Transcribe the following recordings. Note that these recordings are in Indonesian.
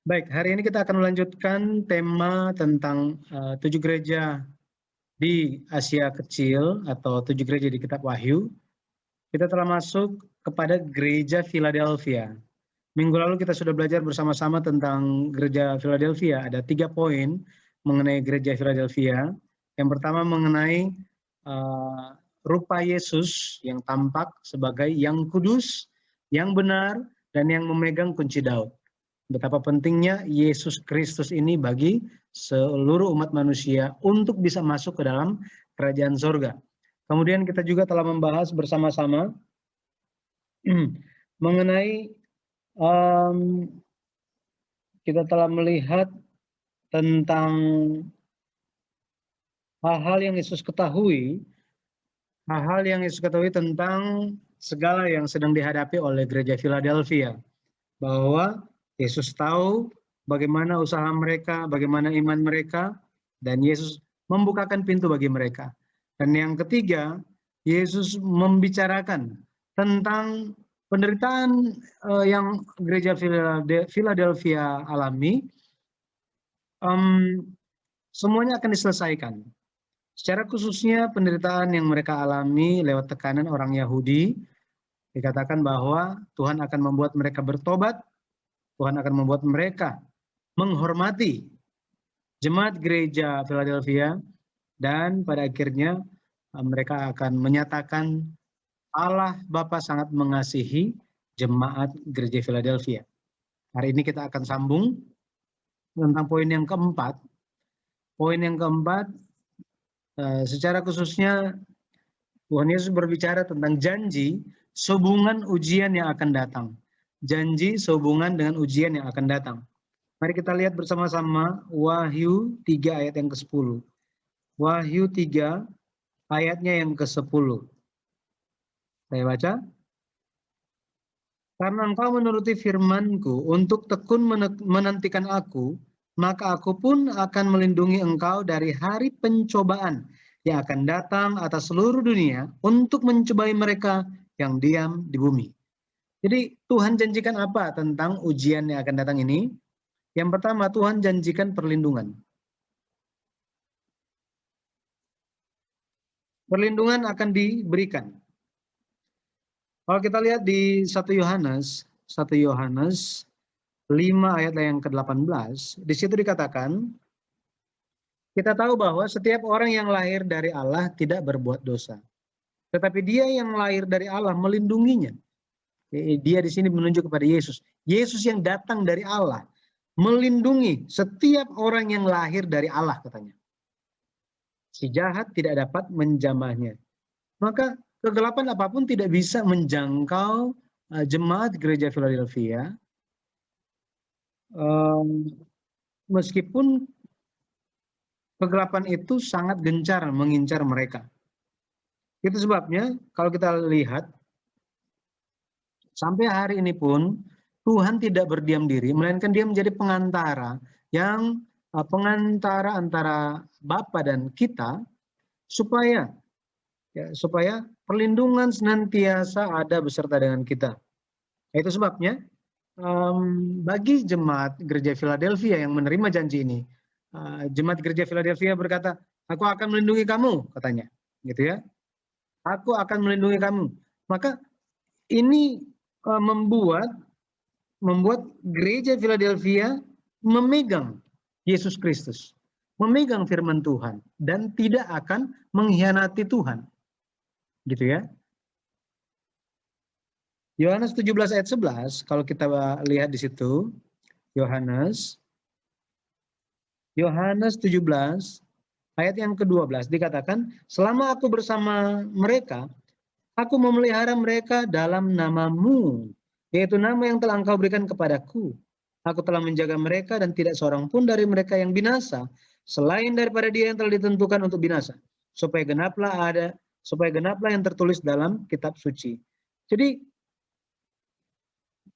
Baik, hari ini kita akan melanjutkan tema tentang 7 gereja di Asia Kecil atau 7 gereja di Kitab Wahyu. Kita telah masuk kepada gereja Philadelphia. Minggu lalu kita sudah belajar bersama-sama tentang gereja Philadelphia. Ada 3 poin mengenai gereja Philadelphia. Yang pertama mengenai rupa Yesus yang tampak sebagai yang kudus, yang benar, dan yang memegang kunci Daud. Betapa pentingnya Yesus Kristus ini bagi seluruh umat manusia untuk bisa masuk ke dalam kerajaan sorga. Kemudian kita juga telah membahas bersama-sama mengenai kita telah melihat tentang hal-hal yang Yesus ketahui, tentang segala yang sedang dihadapi oleh gereja Philadelphia, bahwa Yesus tahu bagaimana usaha mereka, bagaimana iman mereka, dan Yesus membukakan pintu bagi mereka. Dan yang ketiga, Yesus membicarakan tentang penderitaan yang gereja Philadelphia alami, semuanya akan diselesaikan. Secara khususnya penderitaan yang mereka alami lewat tekanan orang Yahudi, dikatakan bahwa Tuhan akan membuat mereka bertobat, Tuhan akan membuat mereka menghormati jemaat gereja Philadelphia, dan pada akhirnya mereka akan menyatakan Allah Bapa sangat mengasihi jemaat gereja Philadelphia. Hari ini kita akan sambung tentang poin yang keempat. Poin yang keempat, secara khususnya Tuhan Yesus berbicara tentang janji sehubungan ujian yang akan datang. Janji sehubungan dengan ujian yang akan datang. Mari kita lihat bersama-sama Wahyu 3 ayat yang ke-10. Wahyu 3 ayatnya yang ke-10. Saya baca. Karena engkau menuruti firman-Ku untuk tekun menantikan Aku, maka Aku pun akan melindungi engkau dari hari pencobaan yang akan datang atas seluruh dunia untuk mencobai mereka yang diam di bumi. Jadi Tuhan janjikan apa tentang ujian yang akan datang ini? Yang pertama, Tuhan janjikan perlindungan. Perlindungan akan diberikan. Kalau kita lihat di 1 Yohanes 5 ayat yang ke-18, di situ dikatakan, kita tahu bahwa setiap orang yang lahir dari Allah tidak berbuat dosa. Tetapi dia yang lahir dari Allah melindunginya. Dia di sini menunjuk kepada Yesus. Yesus yang datang dari Allah melindungi setiap orang yang lahir dari Allah, katanya. Si jahat tidak dapat menjamahnya. Maka kegelapan apapun tidak bisa menjangkau jemaat gereja Philadelphia, meskipun kegelapan itu sangat gencar mengincar mereka. Itu sebabnya kalau kita lihat sampai hari ini pun Tuhan tidak berdiam diri, melainkan dia menjadi pengantara antara Bapa dan kita, supaya perlindungan senantiasa ada beserta dengan kita. Itu sebabnya bagi jemaat gereja Philadelphia yang menerima janji ini, jemaat gereja Philadelphia berkata, aku akan melindungi kamu, katanya, gitu ya. Aku akan melindungi kamu. Maka ini membuat gereja Philadelphia memegang Yesus Kristus, memegang firman Tuhan, dan tidak akan mengkhianati Tuhan, gitu ya. Yohanes 17 ayat 11, kalau kita lihat di situ, Yohanes 17 ayat yang ke-12 dikatakan, selama aku bersama mereka, aku memelihara mereka dalam namamu, yaitu nama yang telah engkau berikan kepadaku. Aku telah menjaga mereka dan tidak seorang pun dari mereka yang binasa, selain daripada dia yang telah ditentukan untuk binasa, supaya genaplah yang tertulis dalam kitab suci. Jadi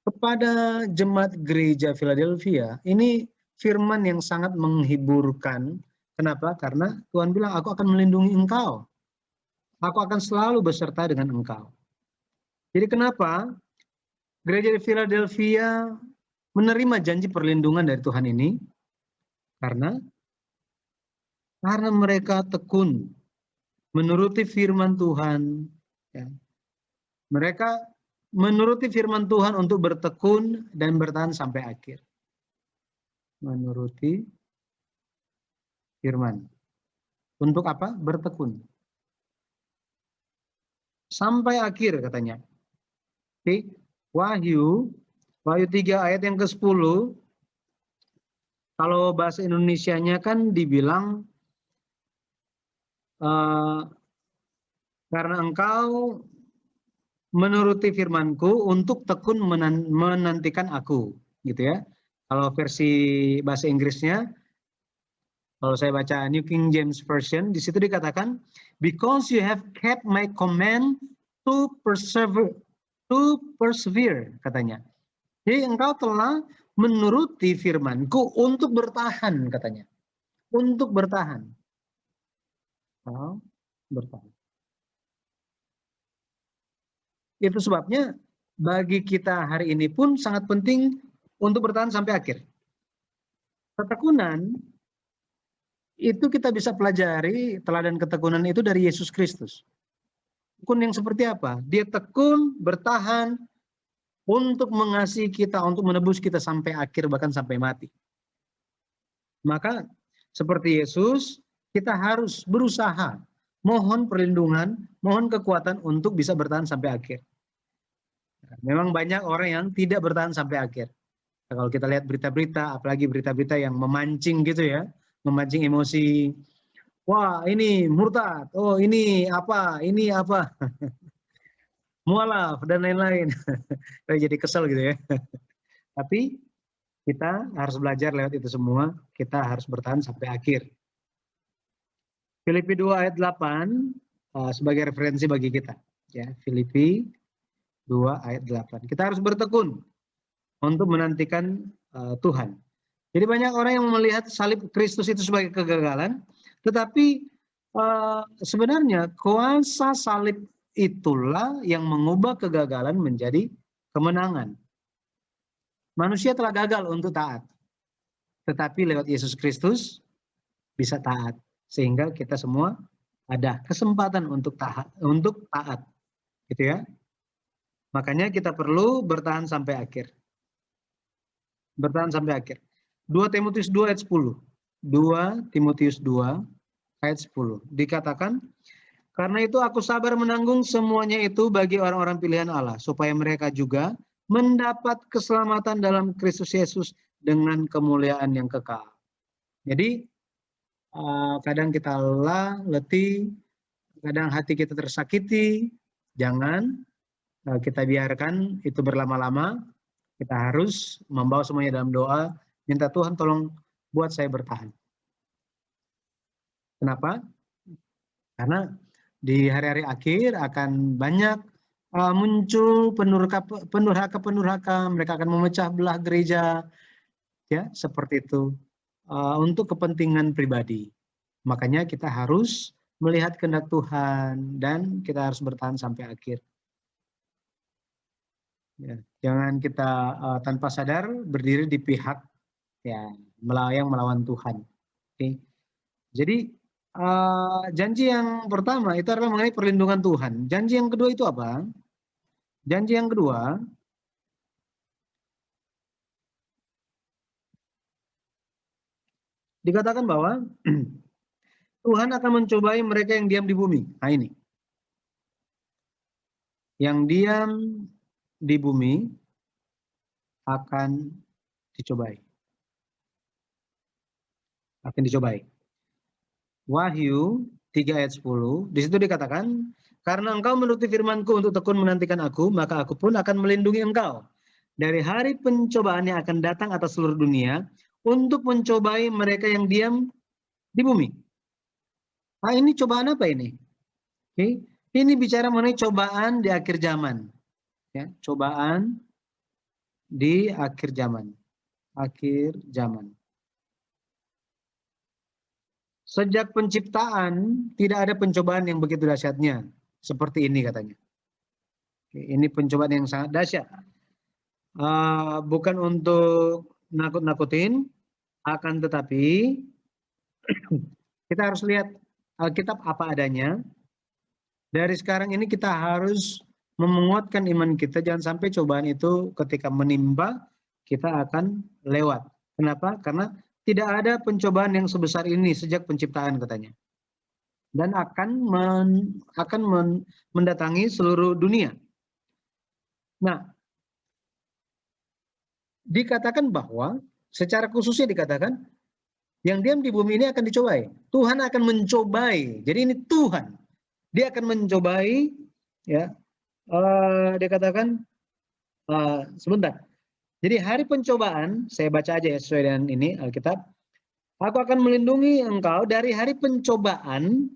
kepada jemaat gereja Philadelphia, ini firman yang sangat menghiburkan. Kenapa? Karena Tuhan bilang, aku akan melindungi engkau. Aku akan selalu beserta dengan engkau. Jadi kenapa gereja Philadelphia menerima janji perlindungan dari Tuhan ini karena mereka tekun menuruti firman Tuhan. Ya. Mereka menuruti firman Tuhan untuk bertekun dan bertahan sampai akhir. Menuruti firman. Untuk apa? Bertekun. Sampai akhir katanya. Oke. Wahyu 3 ayat yang ke-10. Kalau bahasa Indonesianya kan dibilang karena engkau menuruti firmanku untuk tekun menantikan aku, gitu ya. Kalau versi bahasa Inggrisnya, kalau saya baca New King James Version, di situ dikatakan, because you have kept my command to persevere, katanya. Jadi engkau telah menuruti firmanku untuk bertahan, katanya. Untuk bertahan. Bertahan. Itu sebabnya bagi kita hari ini pun sangat penting untuk bertahan sampai akhir. Ketekunan itu kita bisa pelajari, teladan ketekunan itu dari Yesus Kristus. Tekun yang seperti apa? Dia tekun, bertahan untuk mengasihi kita, untuk menebus kita sampai akhir, bahkan sampai mati. Maka seperti Yesus, kita harus berusaha, mohon perlindungan, mohon kekuatan untuk bisa bertahan sampai akhir. Memang banyak orang yang tidak bertahan sampai akhir. Kalau kita lihat berita-berita, apalagi berita-berita yang memancing gitu ya, memancing emosi. Wah, ini murtad. Oh, ini apa? Mualaf dan lain-lain. Jadi kesel gitu ya. Tapi kita harus belajar lewat itu semua. Kita harus bertahan sampai akhir. Filipi 2 ayat 8 sebagai referensi bagi kita. Ya, Filipi 2 ayat 8. Kita harus bertekun untuk menantikan Tuhan. Jadi banyak orang yang melihat salib Kristus itu sebagai kegagalan, tetapi sebenarnya kuasa salib itulah yang mengubah kegagalan menjadi kemenangan. Manusia telah gagal untuk taat, tetapi lewat Yesus Kristus bisa taat, sehingga kita semua ada kesempatan untuk taat, gitu ya. Makanya kita perlu bertahan sampai akhir. Bertahan sampai akhir. 2 Timotius 2 ayat 10. 2 Timotius 2 ayat 10. Dikatakan, karena itu aku sabar menanggung semuanya itu bagi orang-orang pilihan Allah, supaya mereka juga mendapat keselamatan dalam Kristus Yesus dengan kemuliaan yang kekal. Jadi, kadang kita lelah, letih, kadang hati kita tersakiti, jangan kita biarkan itu berlama-lama. Kita harus membawa semuanya dalam doa, minta Tuhan tolong buat saya bertahan. Kenapa? Karena di hari-hari akhir akan banyak muncul penurhaka, mereka akan memecah belah gereja, ya seperti itu, untuk kepentingan pribadi. Makanya kita harus melihat kehendak Tuhan dan kita harus bertahan sampai akhir. Ya, jangan kita tanpa sadar berdiri di pihak ya yang melawan Tuhan. Oke. Jadi janji yang pertama itu adalah mengenai perlindungan Tuhan. Janji yang kedua itu apa? Janji yang kedua dikatakan bahwa Tuhan akan mencobai mereka yang diam di bumi. Nah ini. Yang diam di bumi akan dicobai. Akan dicobai. Wahyu 3 ayat 10, di situ dikatakan, karena engkau menuruti firmanku untuk tekun menantikan aku, maka aku pun akan melindungi engkau dari hari pencobaan yang akan datang atas seluruh dunia untuk mencobai mereka yang diam di bumi. Nah ini cobaan apa ini? Oke. Ini bicara mengenai cobaan di akhir zaman. Ya, cobaan di akhir zaman. Akhir zaman. Sejak penciptaan tidak ada pencobaan yang begitu dahsyatnya seperti ini katanya. Ini pencobaan yang sangat dahsyat. bukan untuk nakut-nakutin, akan tetapi kita harus lihat Alkitab apa adanya. Dari sekarang ini kita harus menguatkan iman kita, jangan sampai cobaan itu ketika menimpa kita akan lewat. Kenapa? Karena tidak ada pencobaan yang sebesar ini sejak penciptaan katanya. Dan akan mendatangi seluruh dunia. Nah, dikatakan bahwa secara khususnya dikatakan yang diam di bumi ini akan dicobai. Tuhan akan mencobai. Jadi ini Tuhan. Dia akan mencobai, ya. Dikatakan sebentar. Jadi hari pencobaan, saya baca aja ya sesuai dengan ini Alkitab. Aku akan melindungi engkau dari hari pencobaan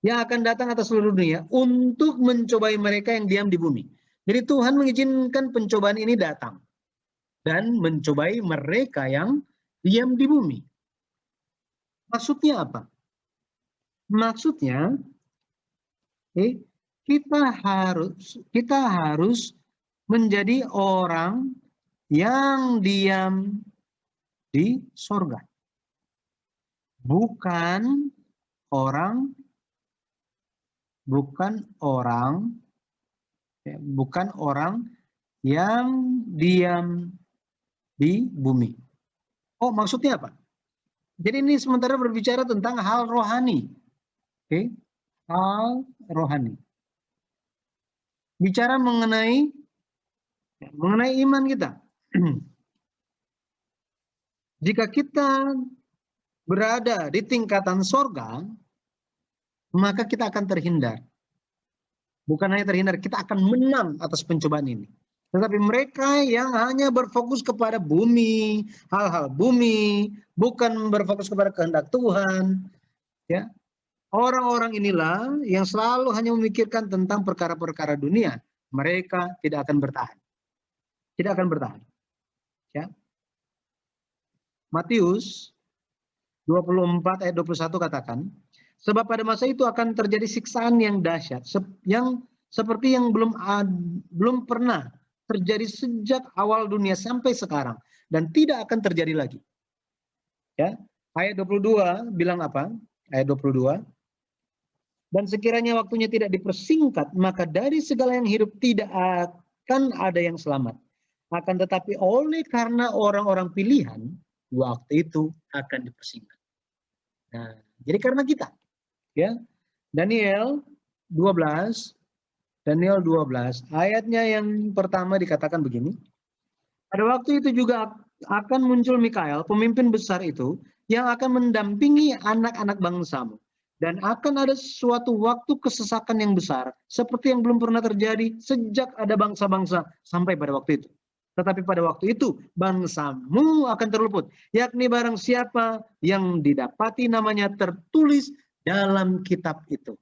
yang akan datang atas seluruh dunia untuk mencobai mereka yang diam di bumi. Jadi Tuhan mengizinkan pencobaan ini datang dan mencobai mereka yang diam di bumi. Maksudnya apa? Maksudnya kita harus menjadi orang yang diam di sorga. Bukan orang yang diam di bumi. Oh, maksudnya apa? Jadi ini sementara berbicara tentang hal rohani. Oke? Hal rohani. Bicara mengenai iman kita. Jika kita berada di tingkatan sorga, maka kita akan terhindar. Bukan hanya terhindar, kita akan menang atas pencobaan ini. Tetapi mereka yang hanya berfokus kepada bumi, hal-hal bumi, bukan berfokus kepada kehendak Tuhan, ya. Orang-orang inilah yang selalu hanya memikirkan tentang perkara-perkara dunia. Mereka tidak akan bertahan. Tidak akan bertahan. Ya. Matius 24 ayat 21 katakan, sebab pada masa itu akan terjadi siksaan yang dahsyat, yang seperti yang belum pernah terjadi sejak awal dunia sampai sekarang, dan tidak akan terjadi lagi. Ya. Ayat 22 bilang apa? Ayat 22. Dan sekiranya waktunya tidak dipersingkat, maka dari segala yang hidup tidak akan ada yang selamat. Akan tetapi oleh karena orang-orang pilihan, waktu itu akan dipersingkat. Nah, jadi karena kita, ya. Daniel 12 ayatnya yang pertama dikatakan begini. Pada waktu itu juga akan muncul Mikael, pemimpin besar itu, yang akan mendampingi anak-anak bangsamu. Dan akan ada suatu waktu kesesakan yang besar, seperti yang belum pernah terjadi sejak ada bangsa-bangsa sampai pada waktu itu. Tetapi pada waktu itu, bangsamu akan terluput, yakni barang siapa yang didapati namanya tertulis dalam kitab itu.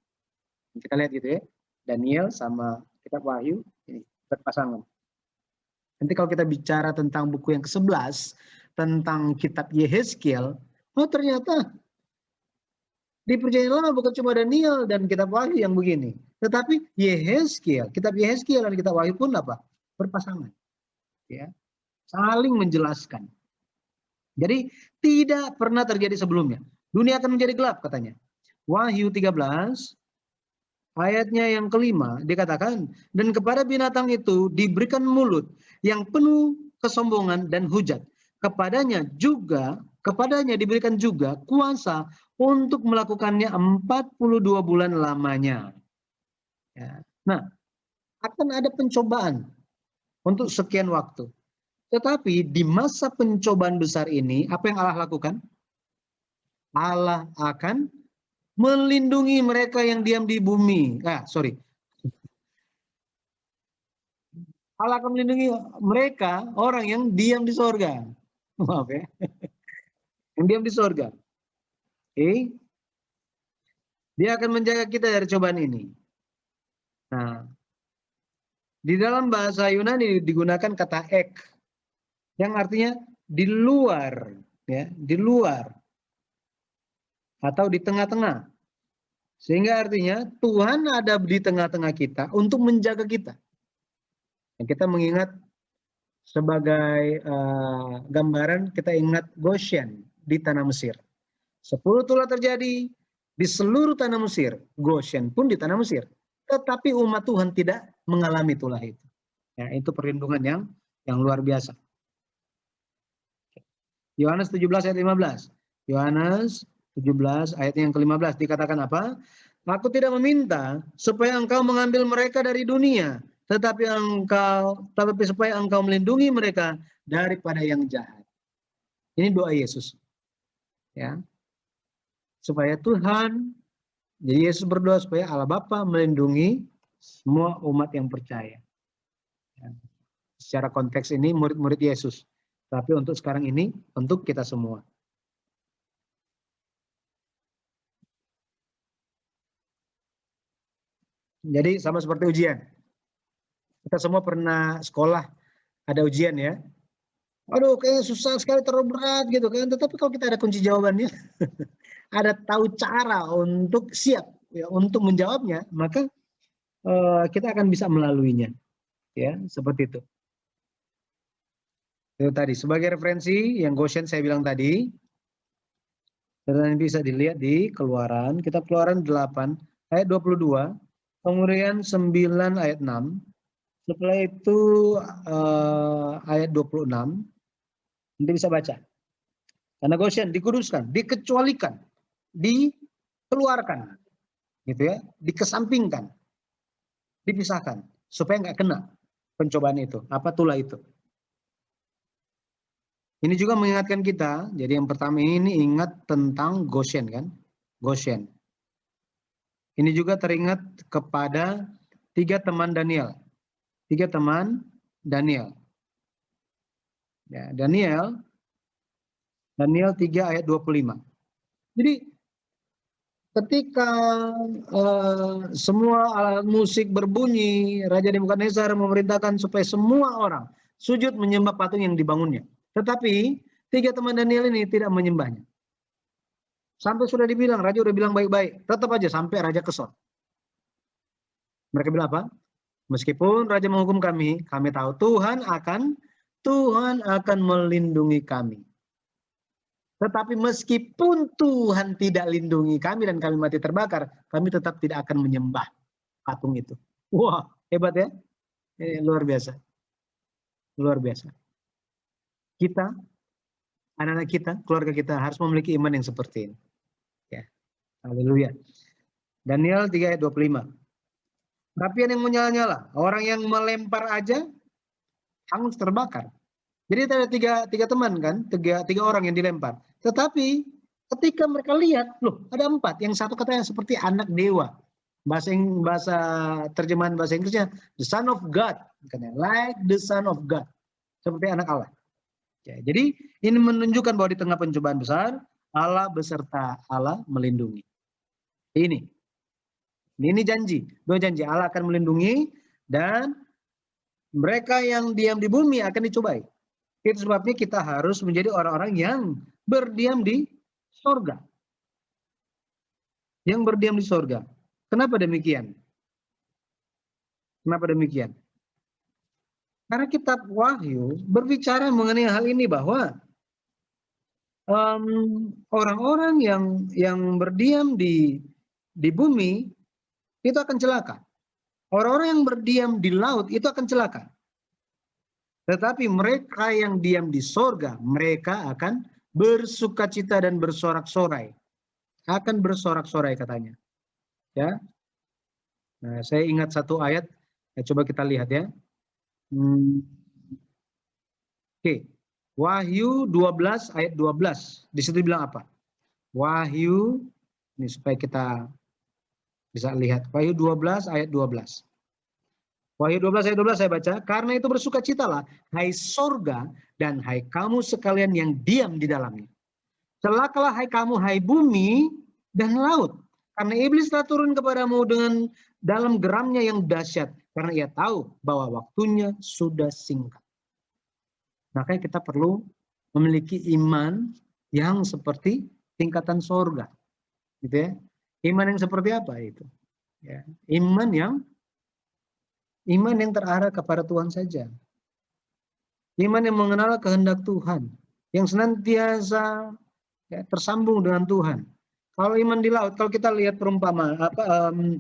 Kita lihat gitu ya, Daniel sama kitab Wahyu, ini berpasangan. Nanti kalau kita bicara tentang buku yang ke-11, tentang kitab Yehezkiel, oh ternyata di perjanjian lama bukan cuma Daniel dan kitab Wahyu yang begini. Tetapi Yehezkiel, kitab Yehezkiel dan kitab Wahyu pun apa? Berpasangan. Ya, saling menjelaskan. Jadi tidak pernah terjadi sebelumnya. Dunia akan menjadi gelap katanya. Wahyu 13 ayatnya yang kelima dikatakan, dan kepada binatang itu diberikan mulut yang penuh kesombongan dan hujat. Kepadanya diberikan juga kuasa untuk melakukannya 42 bulan lamanya. Ya. Nah, akan ada pencobaan untuk sekian waktu. Tetapi di masa pencobaan besar ini, apa yang Allah lakukan? Allah akan melindungi mereka yang diam di bumi. Allah akan melindungi mereka, orang yang diam di sorga. Maaf ya. Yang diam di sorga. Oke. Dia akan menjaga kita dari cobaan ini. Nah, di dalam bahasa Yunani digunakan kata ek, yang artinya di luar, ya, di luar atau di tengah-tengah. Sehingga artinya Tuhan ada di tengah-tengah kita untuk menjaga kita. Dan kita mengingat sebagai gambaran kita ingat Goshen di tanah Mesir. 10 tulah terjadi di seluruh tanah Mesir. Goshen pun di tanah Mesir. Tetapi umat Tuhan tidak mengalami tulah itu. Ya, itu perlindungan yang luar biasa. Yohanes 17 ayat 15. Yohanes 17 ayat yang ke-15 dikatakan apa? Aku tidak meminta supaya engkau mengambil mereka dari dunia, tetapi supaya engkau melindungi mereka daripada yang jahat. Ini doa Yesus. Ya. Supaya Tuhan, jadi Yesus berdoa supaya Allah Bapa melindungi semua umat yang percaya. Ya. Secara konteks ini murid-murid Yesus. Tapi untuk sekarang ini, untuk kita semua. Jadi sama seperti ujian. Kita semua pernah sekolah, ada ujian ya. Aduh, kayaknya susah sekali, terlalu berat gitu kan. Tetapi kalau kita ada kunci jawabannya, ada tahu cara untuk siap ya, untuk menjawabnya, maka kita akan bisa melaluinya. Ya, seperti itu. Itu tadi sebagai referensi yang Goshen saya bilang tadi. Dan bisa dilihat di Keluaran, kitab Keluaran 8 ayat 22, kemudian 9 ayat 6. Setelah itu ayat 26, nanti bisa baca. Karena Goshen dikuduskan, dikecualikan, dikeluarkan, gitu ya, dikesampingkan, dipisahkan, supaya nggak kena pencobaan itu, apa tulah itu. Ini juga mengingatkan kita, jadi yang pertama ini ingat tentang Goshen kan, Goshen. Ini juga teringat kepada 3 teman Daniel. 3 teman Daniel. Ya, Daniel 3 ayat 25. Jadi ketika semua alat musik berbunyi, Raja Nebukadnezar memerintahkan supaya semua orang sujud menyembah patung yang dibangunnya. Tetapi 3 teman Daniel ini tidak menyembahnya. Sampai sudah dibilang, Raja udah bilang baik-baik, tetap aja sampai Raja kesal. Mereka bilang apa? Meskipun Raja menghukum kami tahu Tuhan akan melindungi kami. Tetapi meskipun Tuhan tidak lindungi kami dan kami mati terbakar, kami tetap tidak akan menyembah patung itu. Wah, hebat ya? Luar biasa. Luar biasa. Kita, anak-anak kita, keluarga kita harus memiliki iman yang seperti ini. Ya. Haleluya. Daniel 3 ayat 25. Apian yang menyala-nyala, orang yang melempar aja hangus terbakar. Jadi ada tiga teman kan, tiga orang yang dilempar. Tetapi ketika mereka lihat, loh ada 4. Yang satu katanya seperti anak dewa. Bahasa terjemahan bahasa Inggrisnya the son of God, like the son of God, seperti anak Allah. Ya, jadi ini menunjukkan bahwa di tengah pencobaan besar, Allah beserta, Allah melindungi. Ini janji, 2 janji. Allah akan melindungi dan mereka yang diam di bumi akan dicobai. Itu sebabnya kita harus menjadi orang-orang yang berdiam di sorga. Yang berdiam di sorga. Kenapa demikian? Kenapa demikian? Karena kitab Wahyu berbicara mengenai hal ini bahwa orang-orang yang berdiam di bumi itu akan celaka. Orang-orang yang berdiam di laut itu akan celaka. Tetapi mereka yang diam di sorga, mereka akan bersukacita dan bersorak-sorai. Akan bersorak-sorai katanya. Ya. Nah, saya ingat satu ayat, ya, coba kita lihat ya. Oke. Wahyu 12 ayat 12. Di situ bilang apa? Wahyu, ini supaya kita bisa lihat. Wahyu 12 ayat 12. Wahyu 12 ayat 12 saya baca. Karena itu bersukacitalah, hai sorga dan hai kamu sekalian yang diam di dalamnya. Celakalah hai kamu, hai bumi dan laut. Karena iblis telah turun kepadamu dengan dalam geramnya yang dahsyat. Karena ia tahu bahwa waktunya sudah singkat. Makanya kita perlu memiliki iman yang seperti tingkatan sorga. Gitu ya. Iman yang seperti apa itu? Ya. Iman yang terarah kepada Tuhan saja. Iman yang mengenal kehendak Tuhan, yang senantiasa tersambung dengan Tuhan. Kalau iman di laut, kalau kita lihat perumpamaan,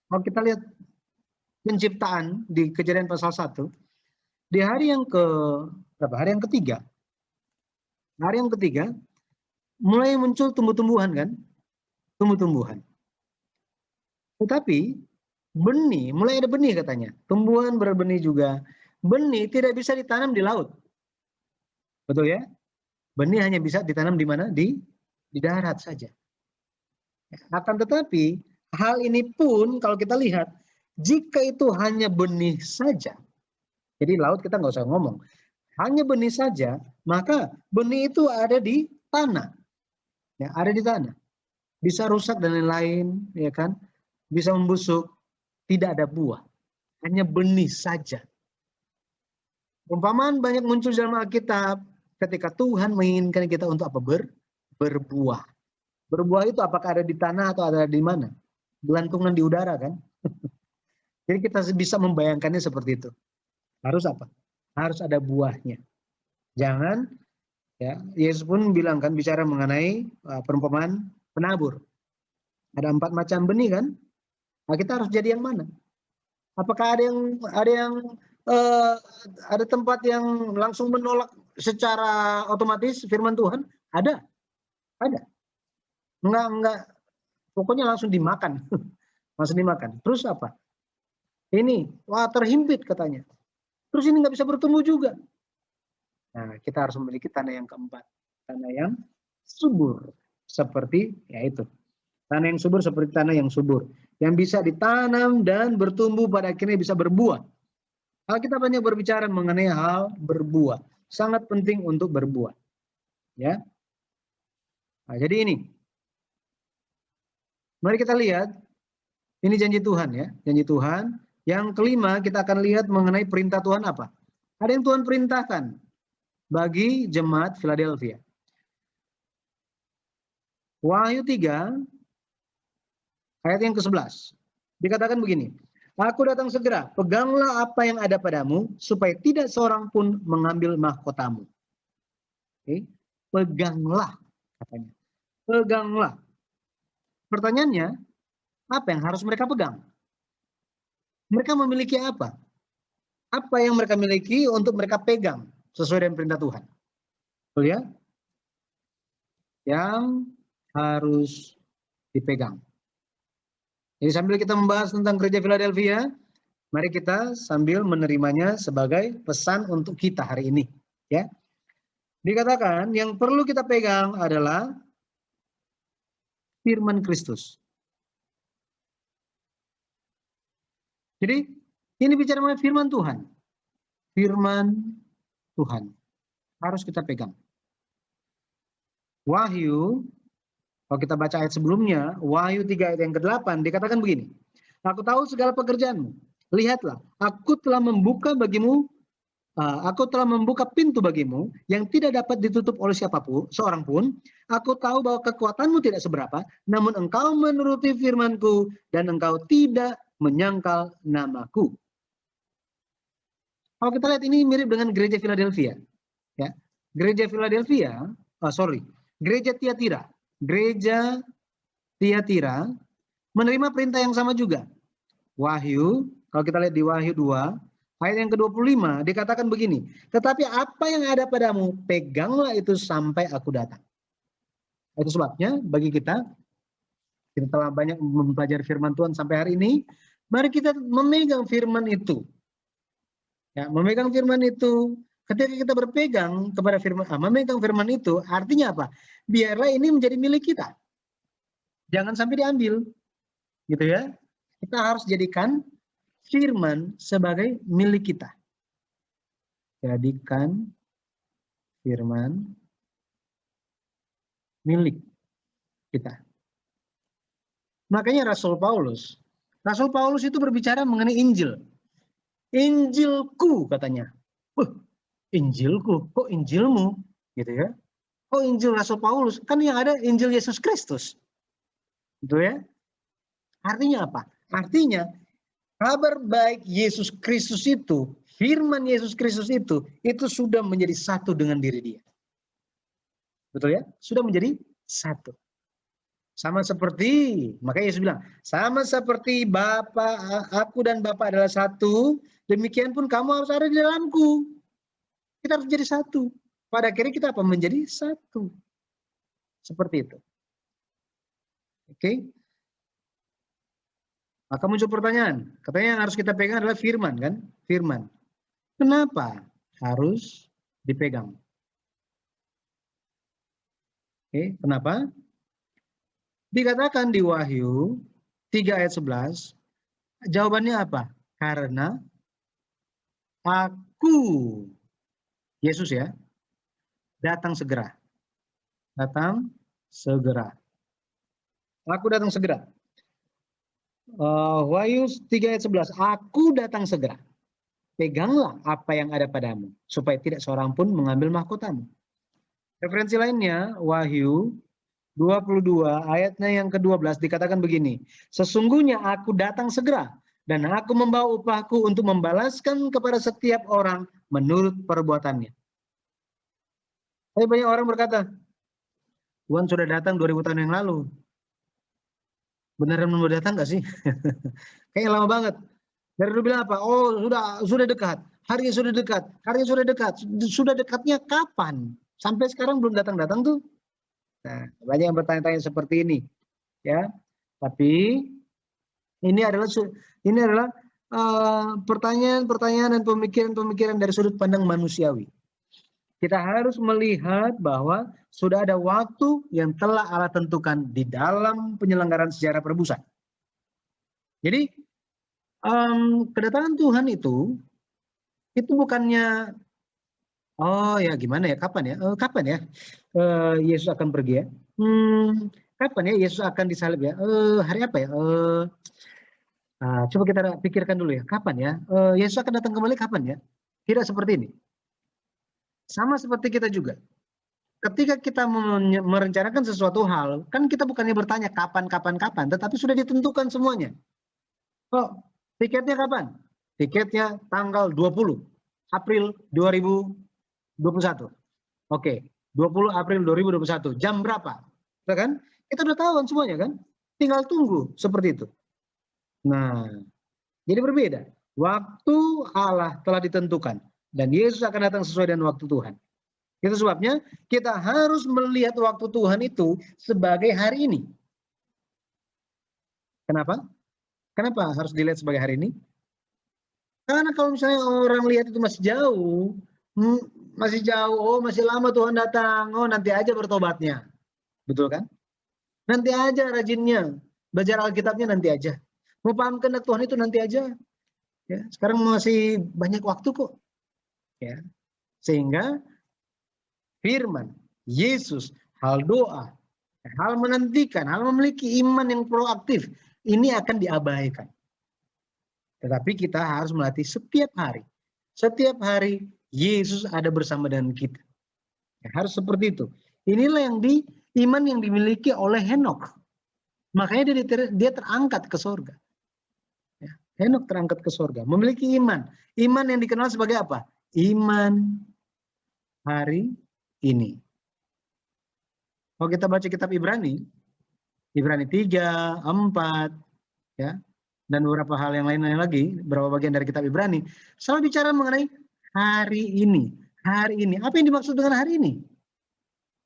kalau kita lihat penciptaan di Kejadian pasal 1, di hari yang Hari yang ketiga. Hari yang ketiga mulai muncul tumbuh-tumbuhan kan? Tumbuh-tumbuhan. Tetapi benih, mulai ada benih katanya. Tumbuhan berbenih juga. Benih tidak bisa ditanam di laut. Betul ya? Benih hanya bisa ditanam di mana? Di darat saja. Akan tetapi hal ini pun kalau kita lihat, jika itu hanya benih saja, jadi laut kita nggak usah ngomong, hanya benih saja, maka benih itu ada di tanah, ya, ada di tanah, bisa rusak dan lain-lain, ya kan, bisa membusuk, tidak ada buah, hanya benih saja. Perumpamaan banyak muncul dalam Alkitab ketika Tuhan menginginkan kita untuk apa? Berbuah. Berbuah itu apakah ada di tanah atau ada di mana? Gelantungan di udara kan? Jadi kita bisa membayangkannya seperti itu. Harus apa? Harus ada buahnya. Jangan, ya, Yesus pun bilang kan, bicara mengenai perumpamaan penabur. Ada 4 macam benih kan? Nah, kita harus jadi yang mana? Apakah ada tempat yang langsung menolak secara otomatis firman Tuhan? Ada. Enggak, pokoknya langsung dimakan. Langsung dimakan. Terus apa? Ini, wah terhimpit katanya. Terus ini nggak bisa bertumbuh juga. Nah, kita harus memiliki tanah yang keempat. Tanah yang subur. Seperti, yaitu. Tanah yang subur seperti tanah yang subur. Yang bisa ditanam dan bertumbuh pada akhirnya bisa berbuah. Kita banyak berbicara mengenai hal berbuah. Sangat penting untuk berbuah. Ya. Nah, jadi ini. Mari kita lihat. Ini janji Tuhan ya. Janji Tuhan. Yang kelima kita akan lihat mengenai perintah Tuhan apa. Ada yang Tuhan perintahkan bagi jemaat Philadelphia. Wahyu 3 ayat yang ke-11. Dikatakan begini. Aku datang segera, peganglah apa yang ada padamu, supaya tidak seorang pun mengambil mahkotamu. Oke. Peganglah, katanya. Peganglah. Pertanyaannya, apa yang harus mereka pegang? Mereka memiliki apa? Apa yang mereka miliki untuk mereka pegang sesuai dengan perintah Tuhan? Betul ya? Yang harus dipegang. Jadi sambil kita membahas tentang gereja Philadelphia, mari kita sambil menerimanya sebagai pesan untuk kita hari ini. Ya, dikatakan yang perlu kita pegang adalah firman Kristus. Jadi ini bicara mengenai firman Tuhan. Firman Tuhan harus kita pegang. Wahyu, kalau kita baca ayat sebelumnya, Wahyu 3 ayat yang ke-8 dikatakan begini. Aku tahu segala pekerjaanmu. Lihatlah, aku telah membuka bagimu, aku telah membuka pintu bagimu yang tidak dapat ditutup oleh siapapun, seorang pun. Aku tahu bahwa kekuatanmu tidak seberapa, namun engkau menuruti firmanku dan engkau tidak menyangkal namaku. Kalau kita lihat ini mirip dengan gereja Philadelphia. Ya. Gereja Philadelphia, gereja Tiatira. Gereja Tiatira menerima perintah yang sama juga. Wahyu, kalau kita lihat di Wahyu 2, ayat yang ke-25 dikatakan begini, tetapi apa yang ada padamu, peganglah itu sampai aku datang. Itu sebabnya bagi kita telah banyak mempelajari firman Tuhan sampai hari ini, mari kita memegang firman itu. Ya, memegang firman itu, ketika kita berpegang kepada firman, memegang firman itu, artinya apa? Biarlah ini menjadi milik kita. Jangan sampai diambil. Gitu ya. Kita harus jadikan firman sebagai milik kita. Jadikan firman milik kita. Makanya Rasul Paulus itu berbicara mengenai Injil. Injilku katanya. Injilku, kok Injilmu? Gitu ya. Kok Injil Rasul Paulus? Kan yang ada Injil Yesus Kristus. Gitu ya. Artinya apa? Artinya kabar baik Yesus Kristus itu firman Yesus Kristus itu sudah menjadi satu dengan diri dia. Betul ya? Sudah menjadi satu. Sama seperti, makanya Yesus bilang, sama seperti Bapa, aku dan Bapa adalah satu, demikian pun kamu harus ada di dalamku. Kita harus jadi satu. Pada akhirnya kita apa? Menjadi satu. Seperti itu. Oke? Maka muncul pertanyaan. Katanya yang harus kita pegang adalah firman, kan? Firman. Kenapa harus dipegang? Oke, kenapa? Dikatakan di Wahyu 3 ayat 11, jawabannya apa? Karena aku, Yesus ya, datang segera. Datang segera. Aku datang segera. Wahyu 3 ayat 11, aku datang segera. Peganglah apa yang ada padamu, supaya tidak seorang pun mengambil mahkotamu. Referensi lainnya, Wahyu 22 ayatnya yang ke-12 dikatakan begini, sesungguhnya aku datang segera, dan aku membawa upahku untuk membalaskan kepada setiap orang menurut perbuatannya. Tapi banyak orang berkata, Tuhan sudah datang 2000 tahun yang lalu. Beneran mau datang nggak sih? Kayaknya lama banget. Dari dulu bilang apa? Oh, sudah dekat. Harinya sudah dekat. Harinya sudah dekat. Sudah dekatnya kapan? Sampai sekarang belum datang-datang tuh. Nah, banyak yang bertanya-tanya seperti ini, ya. Tapi ini adalah pertanyaan-pertanyaan dan pemikiran-pemikiran dari sudut pandang manusiawi. Kita harus melihat bahwa sudah ada waktu yang telah Allah tentukan di dalam penyelenggaraan sejarah perebusan. Jadi kedatangan Tuhan itu bukannya, oh ya gimana ya, kapan ya? Kapan ya Yesus akan pergi ya? Kapan ya Yesus akan disalib ya? Hari apa ya? Coba kita pikirkan dulu ya. Kapan ya? Yesus akan datang kembali kapan ya? Tidak seperti ini. Sama seperti kita juga. Ketika kita merencanakan sesuatu hal, kan kita bukannya bertanya kapan, tetapi sudah ditentukan semuanya. Oh, tiketnya kapan? Tiketnya tanggal 20 April 2021. Oke, 20 April 2021. Jam berapa? Kan? Kita udah tahu semuanya kan? Tinggal tunggu seperti itu. Nah, jadi berbeda. Waktu Allah telah ditentukan dan Yesus akan datang sesuai dengan waktu Tuhan. Itu sebabnya kita harus melihat waktu Tuhan itu sebagai hari ini. Kenapa? Kenapa harus dilihat sebagai hari ini? Karena kalau misalnya orang lihat itu masih jauh, oh masih lama Tuhan datang, oh nanti aja bertobatnya. Betul kan? Nanti aja rajinnya, belajar Alkitabnya nanti aja. Mau paham kehendak Tuhan itu nanti aja. Ya, sekarang masih banyak waktu kok. Ya. Sehingga firman, Yesus, hal doa, hal menantikan, hal memiliki iman yang proaktif, ini akan diabaikan. Tetapi kita harus melatih setiap hari. Setiap hari Yesus ada bersama dengan kita. Ya, harus seperti itu. Inilah iman yang dimiliki oleh Henokh. Makanya dia terangkat ke surga. Ya, Henokh terangkat ke surga. Memiliki iman. Iman yang dikenal sebagai apa? Iman hari ini. Kalau kita baca kitab Ibrani 3, 4, ya, dan beberapa hal yang lain lagi, beberapa bagian dari kitab Ibrani, selalu bicara mengenai hari ini. Hari ini. Apa yang dimaksud dengan hari ini?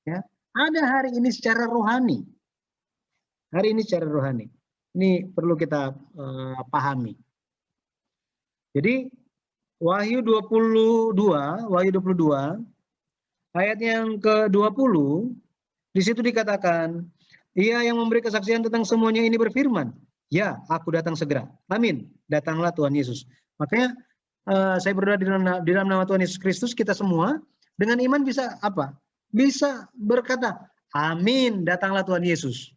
Ya, ada hari ini secara rohani. Hari ini secara rohani. Ini perlu kita pahami. Jadi Wahyu 22 ayat yang ke-20, di situ dikatakan, Ia yang memberi kesaksian tentang semuanya ini berfirman, ya, aku datang segera. Amin. Datanglah Tuhan Yesus. Makanya saya berdoa di dalam nama Tuhan Yesus Kristus, kita semua dengan iman bisa apa? Bisa berkata, amin, datanglah Tuhan Yesus.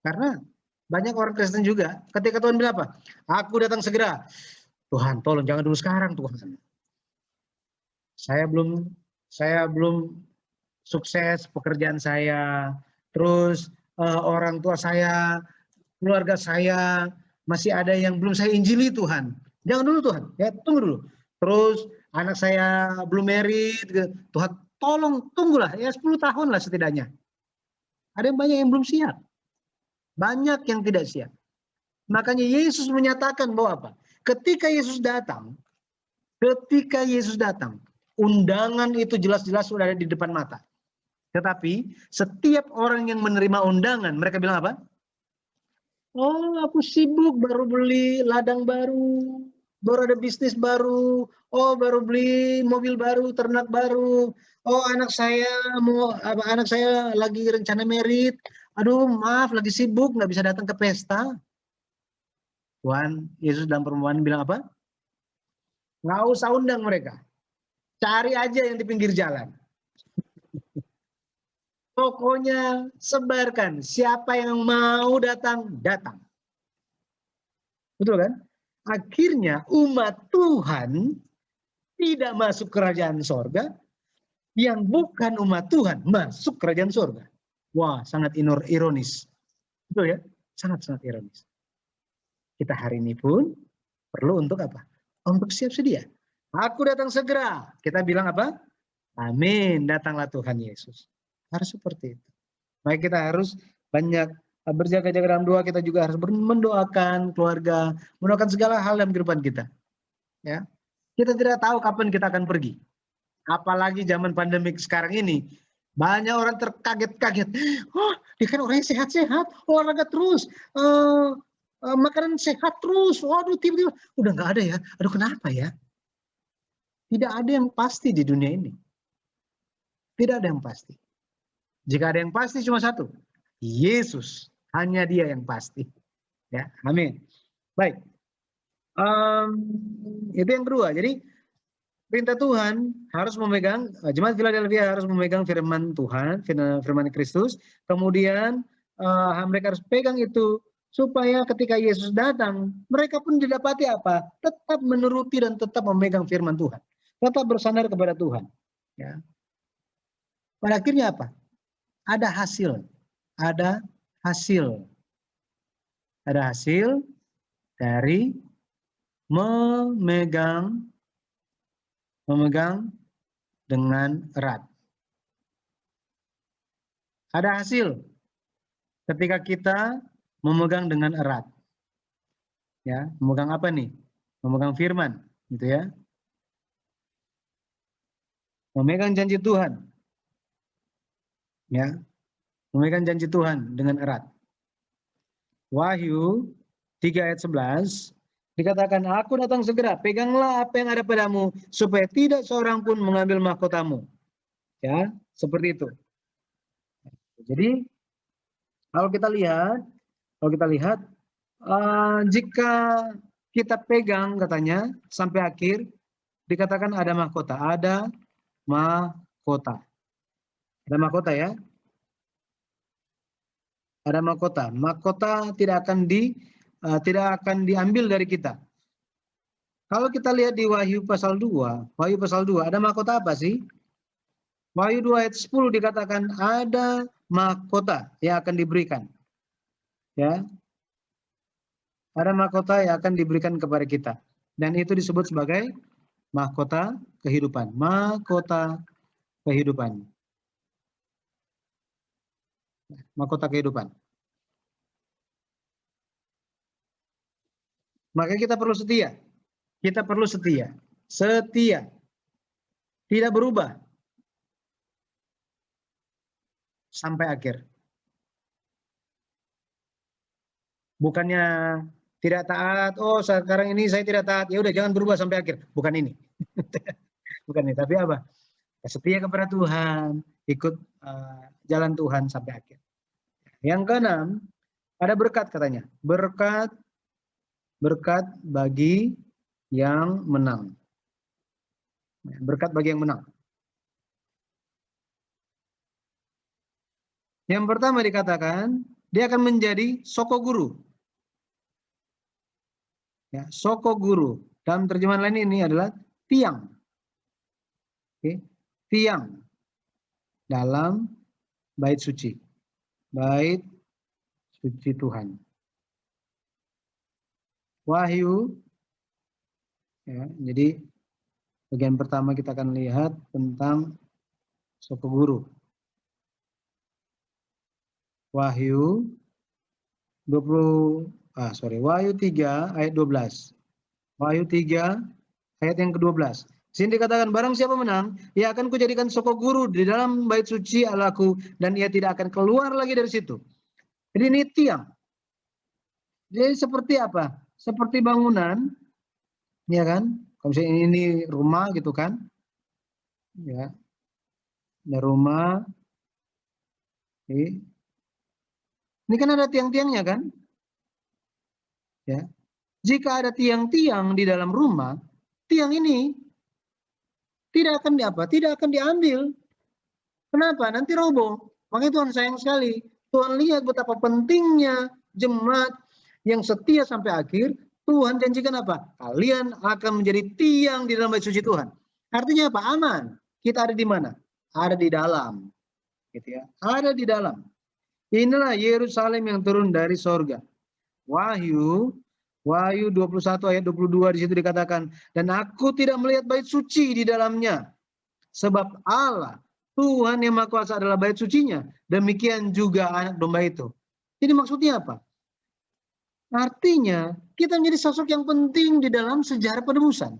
Karena banyak orang Kristen juga, ketika Tuhan bilang apa? Aku datang segera. Tuhan, tolong jangan dulu sekarang, Tuhan. Saya belum sukses pekerjaan saya, terus orang tua saya, keluarga saya, masih ada yang belum saya injili Tuhan. Jangan dulu Tuhan, ya tunggu dulu. Terus anak saya belum married, Tuhan tolong tunggulah ya 10 tahun lah setidaknya. Ada yang banyak yang belum siap. Banyak yang tidak siap. Makanya Yesus menyatakan bahwa apa? Ketika Yesus datang, undangan itu jelas-jelas sudah ada di depan mata. Tetapi setiap orang yang menerima undangan, mereka bilang apa? Oh, aku sibuk baru beli ladang baru, baru ada bisnis baru, oh baru beli mobil baru, ternak baru. Oh, anak saya lagi rencana merit. Aduh, maaf lagi sibuk nggak bisa datang ke pesta. Tuhan Yesus dalam permohonan bilang apa? Nggak usah undang mereka. Cari aja yang di pinggir jalan. Pokoknya sebarkan. Siapa yang mau datang, datang. Betul kan? Akhirnya umat Tuhan tidak masuk kerajaan sorga. Yang bukan umat Tuhan masuk kerajaan sorga. Wah, sangat ironis. Betul ya? Sangat-sangat ironis. Kita hari ini pun perlu untuk apa? Untuk siap sedia. Aku datang segera. Kita bilang apa? Amin, datanglah Tuhan Yesus. Harus seperti itu. Baik, kita harus banyak berjaga-jaga dalam doa, kita juga harus mendoakan keluarga, mendoakan segala hal dalam kehidupan kita. Ya. Kita tidak tahu kapan kita akan pergi. Apalagi zaman pandemik sekarang ini, banyak orang terkaget-kaget. Oh, dia kan orangnya sehat-sehat, olahraga terus, makanan sehat terus. Waduh, tiba-tiba udah nggak ada ya. Aduh, kenapa ya? Tidak ada yang pasti di dunia ini. Tidak ada yang pasti. Jika ada yang pasti cuma satu, Yesus. Hanya Dia yang pasti. Ya, amin. Baik. Itu yang kedua. Jadi perintah Tuhan harus memegang, jemaat Philadelphia harus memegang firman Tuhan, firman Kristus. Kemudian mereka harus pegang itu supaya ketika Yesus datang, mereka pun didapati apa? Tetap menuruti dan tetap memegang firman Tuhan. Tetap bersandar kepada Tuhan. Ya. Pada akhirnya apa? Ada hasil. Ada hasil. Ada hasil dari memegang dengan erat. Ada hasil ketika kita memegang dengan erat. Ya, memegang apa nih? Memegang firman, gitu ya. Memegang janji Tuhan. Ya. Memegang janji Tuhan dengan erat. Wahyu 3 ayat 11 dikatakan, aku datang segera, peganglah apa yang ada padamu supaya tidak seorang pun mengambil mahkotamu. Ya, seperti itu. Jadi kalau kita lihat jika kita pegang katanya sampai akhir dikatakan ada mahkota, ada mahkota. Ada mahkota ya. Ada mahkota. Mahkota tidak akan diambil dari kita. Kalau kita lihat di Wahyu pasal 2 ada mahkota apa sih? Wahyu 2 ayat 10 dikatakan ada mahkota yang akan diberikan. Ya. Ada mahkota yang akan diberikan kepada kita. Dan itu disebut sebagai mahkota kehidupan. Mahkota kehidupan. Mahkota kehidupan. Maka kita perlu setia. Kita perlu setia. Setia. Tidak berubah. Sampai akhir. Bukannya tidak taat, oh sekarang ini saya tidak taat, ya udah jangan berubah sampai akhir. Bukan ini. Bukan ini, tapi apa? Setia kepada Tuhan, ikut jalan Tuhan sampai akhir. Yang keenam, ada berkat katanya. Berkat bagi yang menang. Berkat bagi yang menang. Yang pertama dikatakan, dia akan menjadi soko guru. Ya, soko guru. Dalam terjemahan lain ini adalah tiang. Oke, tiang dalam bait suci. Bait suci Tuhan. Wahyu Ya, jadi bagian pertama kita akan lihat tentang soko guru. Wahyu 3 ayat 12. Wahyu 3 ayat yang ke-12. Sini dikatakan, barang siapa menang, ia akan kujadikan soko guru di dalam bait suci Allahku, dan ia tidak akan keluar lagi dari situ. Jadi ini tiang. Jadi seperti apa? Seperti bangunan, ya kan? Kalau misalnya ini rumah gitu kan, ya, ada rumah. Ini kan ada tiang-tiangnya kan? Ya. Jika ada tiang-tiang di dalam rumah, tiang ini tidak akan diambil. Kenapa? Nanti roboh. Makanya Tuhan sayang sekali. Tuhan lihat betapa pentingnya jemaat yang setia sampai akhir. Tuhan janjikan apa? Kalian akan menjadi tiang di dalam bait suci Tuhan. Artinya apa? Aman. Kita ada di mana? Ada di dalam. Gitu ya. Ada di dalam. Inilah Yerusalem yang turun dari sorga. Wahyu 21 ayat 22 di situ dikatakan, dan aku tidak melihat bait suci di dalamnya, sebab Allah Tuhan yang Maha Kuasa adalah bait sucinya, demikian juga anak domba itu. Jadi maksudnya apa? Artinya kita menjadi sosok yang penting di dalam sejarah penebusan.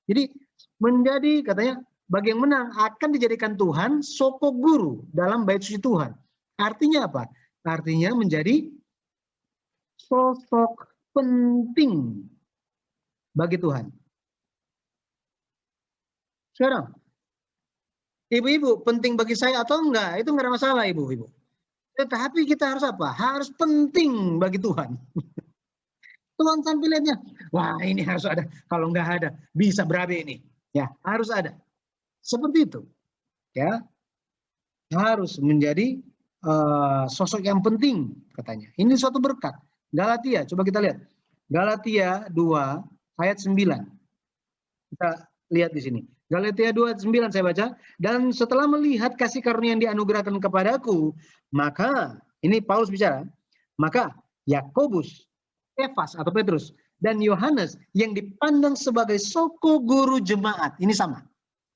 Jadi menjadi, katanya, bagi yang menang akan dijadikan Tuhan soko guru dalam bait suci Tuhan. Artinya apa? Artinya menjadi sosok penting bagi Tuhan. Sekarang, ibu-ibu penting bagi saya atau enggak, itu enggak ada masalah ibu-ibu. Tetapi kita harus apa? Harus penting bagi Tuhan. Tuhan sampai lihatnya, wah ini harus ada. Kalau enggak ada, bisa berabe ini. Ya, harus ada. Seperti itu. Ya, harus menjadi sosok yang penting katanya. Ini suatu berkat. Galatia, coba kita lihat. Galatia 2 ayat 9. Kita lihat di sini. Galatia 2:9 saya baca, dan setelah melihat kasih karunia yang dianugerahkan kepadaku, maka ini Paulus bicara, maka Yakobus, Kefas atau Petrus, dan Yohanes yang dipandang sebagai soko guru jemaat, ini sama,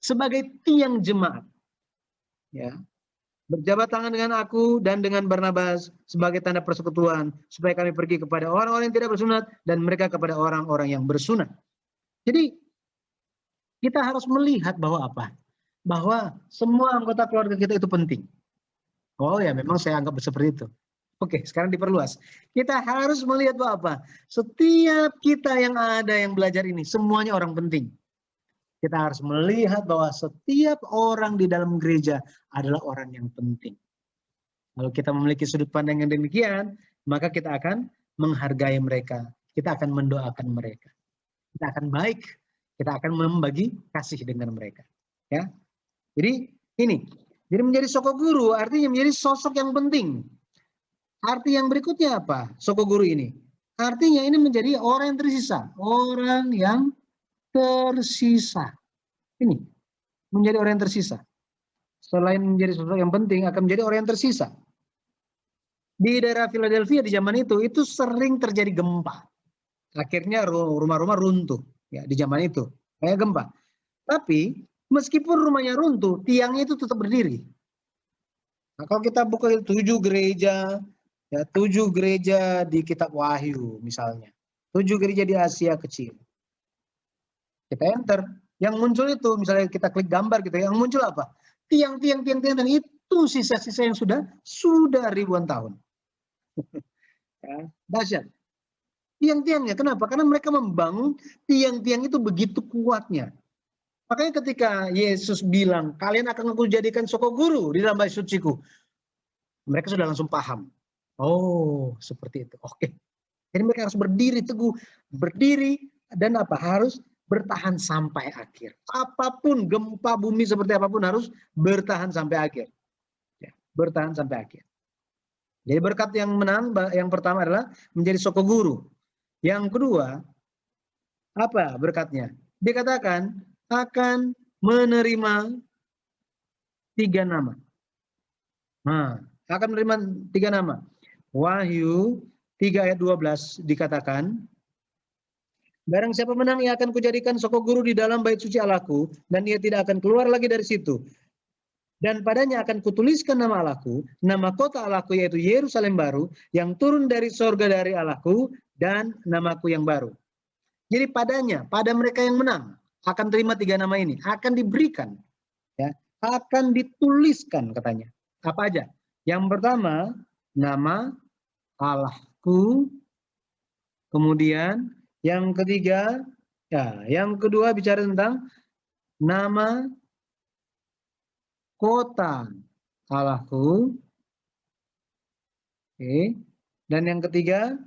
sebagai tiang jemaat, ya, berjabat tangan dengan aku dan dengan Barnabas sebagai tanda persekutuan, supaya kami pergi kepada orang-orang yang tidak bersunat dan mereka kepada orang-orang yang bersunat. Jadi kita harus melihat bahwa apa? Bahwa semua anggota keluarga kita itu penting. Oh ya, memang saya anggap seperti itu. Oke, sekarang diperluas. Kita harus melihat bahwa apa? Setiap kita yang ada yang belajar ini, semuanya orang penting. Kita harus melihat bahwa setiap orang di dalam gereja adalah orang yang penting. Kalau kita memiliki sudut pandang yang demikian, maka kita akan menghargai mereka. Kita akan mendoakan mereka. Kita akan baik. Kita akan membagi kasih dengan mereka. Ya, jadi ini. Jadi menjadi soko guru artinya menjadi sosok yang penting. Arti yang berikutnya apa? Soko guru ini. Artinya ini menjadi orang yang tersisa. Orang yang tersisa. Ini. Menjadi orang yang tersisa. Selain menjadi sosok yang penting, akan menjadi orang yang tersisa. Di daerah Philadelphia di zaman itu sering terjadi gempa. Akhirnya rumah-rumah runtuh. Ya, di zaman itu. Kayak gempa. Tapi meskipun rumahnya runtuh, tiangnya itu tetap berdiri. Nah, kalau kita buka 7 gereja, ya 7 gereja di kitab Wahyu misalnya. 7 gereja di Asia kecil. Kita enter, yang muncul itu misalnya kita klik gambar gitu, yang muncul apa? Tiang-tiang itu sisa-sisa yang sudah ribuan tahun. Ya, dahsyat. Tiang-tiangnya kenapa? Karena mereka membangun tiang-tiang itu begitu kuatnya. Makanya ketika Yesus bilang, kalian akan aku jadikan soko guru di dalam bait suciku, mereka sudah langsung paham. Oh, seperti itu. Oke. Jadi mereka harus berdiri teguh, berdiri dan apa? Harus bertahan sampai akhir. Apapun gempa bumi seperti apapun harus bertahan sampai akhir. Ya, bertahan sampai akhir. Jadi berkat yang menang, yang pertama adalah menjadi soko guru. Yang kedua, apa berkatnya? Dikatakan akan menerima 3 nama. Nah, akan menerima 3 nama. Wahyu 3 ayat 12 dikatakan, Barang siapa menang, ia akan kujadikan soko guru di dalam bait suci Allahku, dan ia tidak akan keluar lagi dari situ. Dan padanya akan kutuliskan nama Allahku, nama kota Allahku yaitu Yerusalem baru, yang turun dari sorga dari Allahku, dan namaku yang baru. Jadi padanya, pada mereka yang menang, akan terima 3 nama ini, akan diberikan, ya, akan dituliskan katanya. Apa aja? Yang pertama, nama Allahku. Kemudian yang ketiga, ya, yang kedua bicara tentang nama kota Allahku. Oke. Dan yang ketiga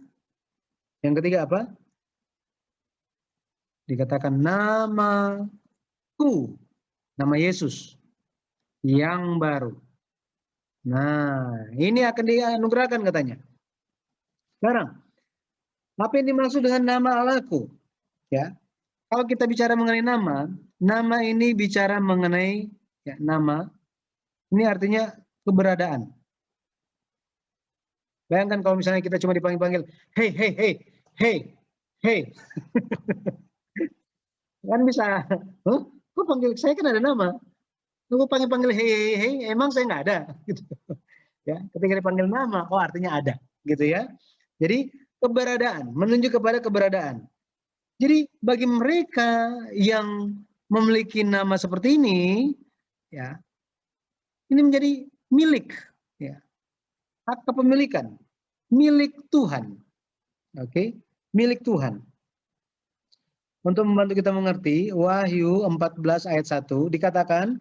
apa? Dikatakan namaku, nama Yesus yang baru. Nah, ini akan dianugerahkan katanya. Sekarang, apa yang dimaksud dengan nama Allahku? Ya, kalau kita bicara mengenai nama ini bicara mengenai, ya, nama. Ini artinya keberadaan. Bayangkan kalau misalnya kita cuma dipanggil-panggil, hey, hey, hey, hey, hey. Kan bisa, huh? Kok panggil saya kan ada nama. Kok panggil-panggil hey, hey, hey, emang saya nggak ada. Gitu. Ya, ketika dipanggil nama, oh artinya ada, gitu ya. Jadi keberadaan, menunjuk kepada keberadaan. Jadi bagi mereka yang memiliki nama seperti ini, ya, ini menjadi milik, ya, hak kepemilikan, milik Tuhan, oke, milik Tuhan. Untuk membantu kita mengerti, Wahyu 14 ayat 1 dikatakan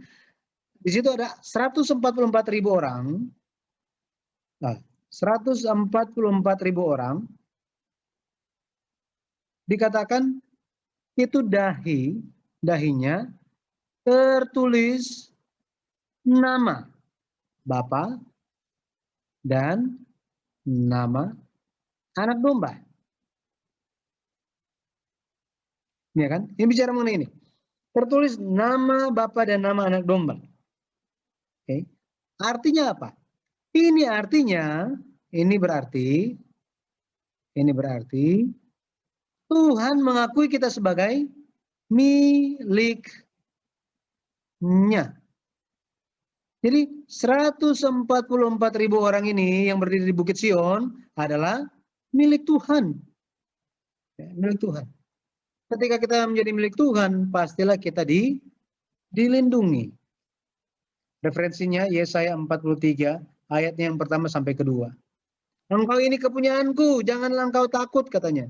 di situ ada 144.000 orang. Nah, 144.000 orang dikatakan itu dahinya tertulis nama Bapa dan nama anak domba. Ya kan? Ini bicara mengenai ini. Tertulis nama Bapa dan nama anak domba. Oke. Artinya apa? Ini artinya, ini berarti Tuhan mengakui kita sebagai miliknya. Jadi 144.000 orang ini yang berdiri di Bukit Sion adalah milik Tuhan. Ya, milik Tuhan. Ketika kita menjadi milik Tuhan, pastilah kita dilindungi. Referensinya Yesaya 43 ayatnya yang pertama sampai kedua. Engkau ini kepunyaanku, janganlah engkau takut katanya.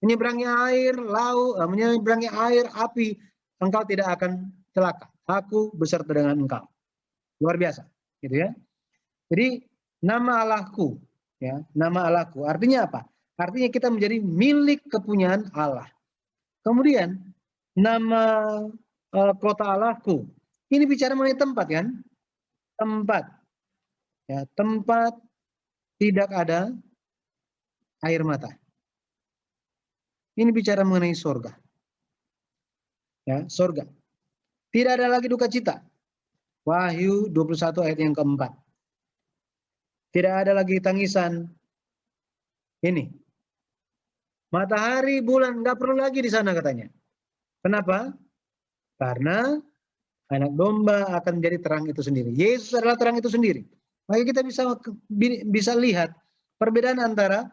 Menyeberangi air, laut, menyeberangi air, api, engkau tidak akan celaka. Aku beserta dengan engkau. Luar biasa, gitu ya. Jadi nama Allahku, ya, nama Allahku. Artinya apa? Artinya kita menjadi milik kepunyaan Allah. Kemudian nama kota Allahku. Ini bicara mengenai tempat kan? Tempat. Ya, tempat tidak ada air mata. Ini bicara mengenai surga. Ya, surga. Tidak ada lagi duka cita. Wahyu 21 ayat yang keempat. Tidak ada lagi tangisan. Ini. Matahari, bulan, nggak perlu lagi di sana katanya. Kenapa? Karena anak domba akan menjadi terang itu sendiri. Yesus adalah terang itu sendiri. Maka kita bisa lihat perbedaan antara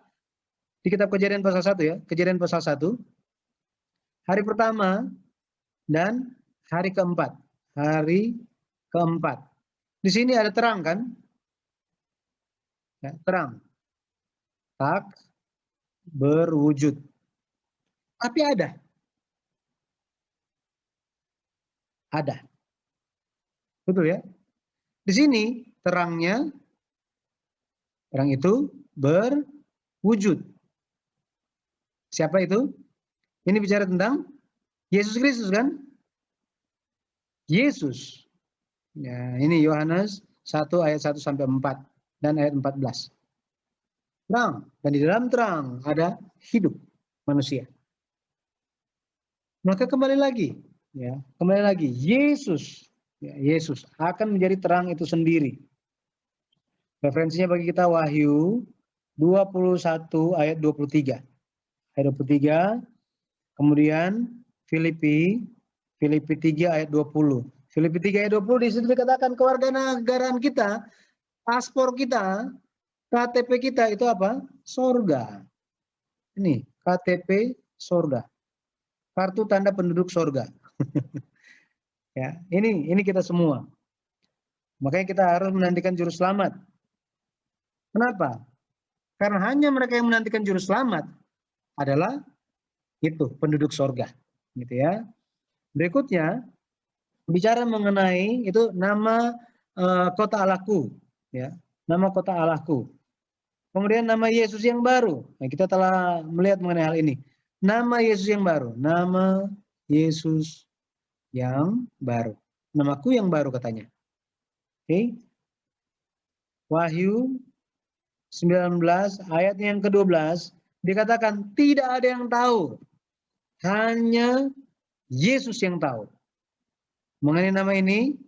di kitab Kejadian pasal 1 ya, Kejadian pasal 1, hari pertama dan hari keempat. Hari keempat. Di sini ada terang kan? Ya, terang. Tak berwujud. Tapi ada. Ada. Betul ya? Di sini terangnya, terang itu berwujud. Siapa itu? Ini bicara tentang Yesus Kristus kan? Yesus. Ya, ini Yohanes 1 ayat 1 sampai 4 dan ayat 14. Terang, dan di dalam terang ada hidup manusia. Maka kembali lagi, ya, kembali lagi Yesus, ya, Yesus akan menjadi terang itu sendiri. Referensinya bagi kita Wahyu 21 ayat 23. Ayat 23, Kemudian Filipi 3 ayat 20. Filipi 3 ayat 20 di situ dikatakan kewarganegaraan kita, paspor kita, KTP kita itu apa? Sorga. Ini KTP sorga. Kartu tanda penduduk sorga. Ya, ini kita semua. Makanya kita harus menantikan juru selamat. Kenapa? Karena hanya mereka yang menantikan juru selamat adalah itu penduduk sorga, gitu ya. Berikutnya bicara mengenai itu nama kota Allahku, ya, nama kota Allahku. Kemudian nama Yesus yang baru. Nah, kita telah melihat mengenai hal ini. Nama Yesus yang baru, nama Yesus yang baru, namaku yang baru katanya. Oke. Wahyu 19 ayat yang ke-12 dikatakan tidak ada yang tahu, hanya Yesus yang tahu. Mengenai nama ini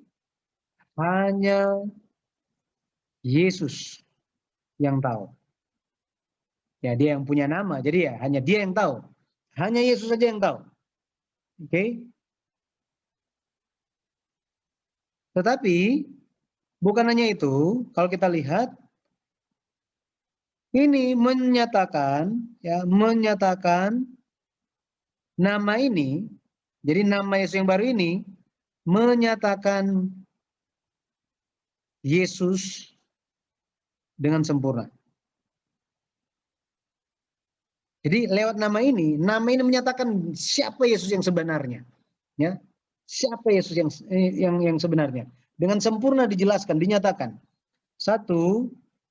hanya Yesus yang tahu. Ya, dia yang punya nama, jadi ya hanya dia yang tahu. Hanya Yesus saja yang tahu. Oke. Tetapi bukan hanya itu, kalau kita lihat ini menyatakan nama ini, jadi nama Yesus yang baru ini menyatakan Yesus dengan sempurna. Jadi lewat nama ini menyatakan siapa Yesus yang sebenarnya, ya. Siapa Yesus yang sebenarnya? Dengan sempurna dijelaskan, dinyatakan. 1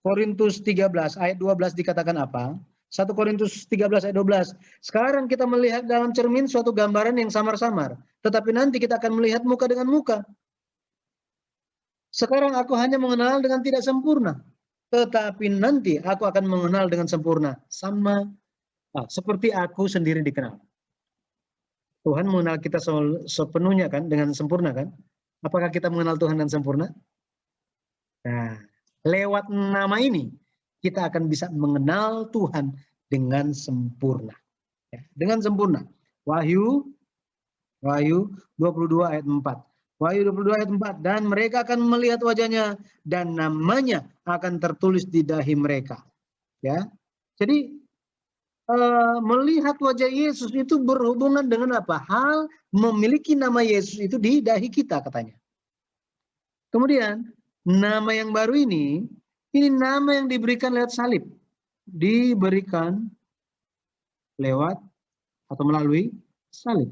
Korintus 13 ayat 12 dikatakan apa? 1 Korintus 13 ayat 12. Sekarang kita melihat dalam cermin suatu gambaran yang samar-samar, tetapi nanti kita akan melihat muka dengan muka. Sekarang aku hanya mengenal dengan tidak sempurna, tetapi nanti aku akan mengenal dengan sempurna, seperti aku sendiri dikenal. Tuhan mengenal kita sepenuhnya kan, dengan sempurna kan? Apakah kita mengenal Tuhan dengan sempurna? Nah, lewat nama ini kita akan bisa mengenal Tuhan dengan sempurna. Ya, dengan sempurna. Wahyu 22 ayat 4. Wahyu 22 ayat 4. Dan mereka akan melihat wajahnya dan namanya akan tertulis di dahi mereka. Ya. Jadi melihat wajah Yesus itu berhubungan dengan apa? Hal memiliki nama Yesus itu di dahi kita katanya. Kemudian nama yang baru ini nama yang diberikan lewat salib. Diberikan lewat atau melalui salib.